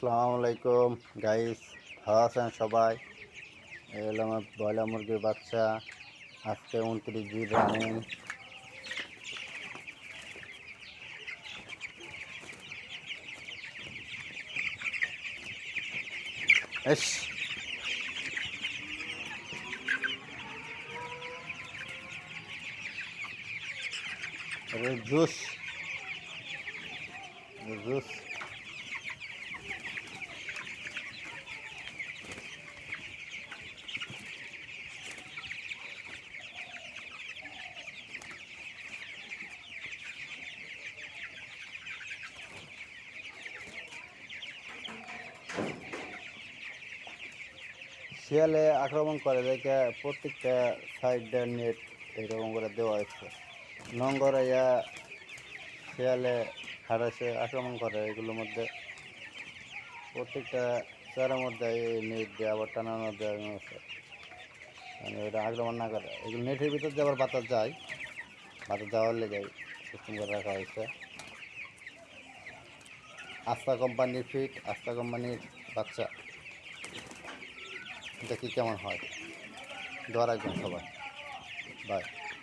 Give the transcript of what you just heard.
আসসালামু আলাইকুম গাইস, ভালো আছেন সবাই? এই হলো আমার ব্রয়লার মুরগির বাচ্চা। আজকে 29 দিন রানিং। এস জুস জুস শিয়ালে আক্রমণ করে দেখে প্রত্যেকটা সাইডের নেট এরকম করে দেওয়া হয়েছে। নোংরা শিয়ালে হারাসে আক্রমণ করে, এগুলোর মধ্যে প্রত্যেকটা চেয়ারের মধ্যে এই নেট দিয়ে আবার টানানো দেওয়া আছে, মানে এটা আক্রমণ না করে। এগুলো নেটের ভিতর দিয়ে আবার বাতাস যায়, বাতাস যাওয়ার লেগে সিস্টেম করে রাখা হয়েছে। আস্থা কোম্পানির ফিট, আস্থা কোম্পানির বাচ্চা, দেখি কেমন হয়। দোয়া রাখবেন সবাই। বাই।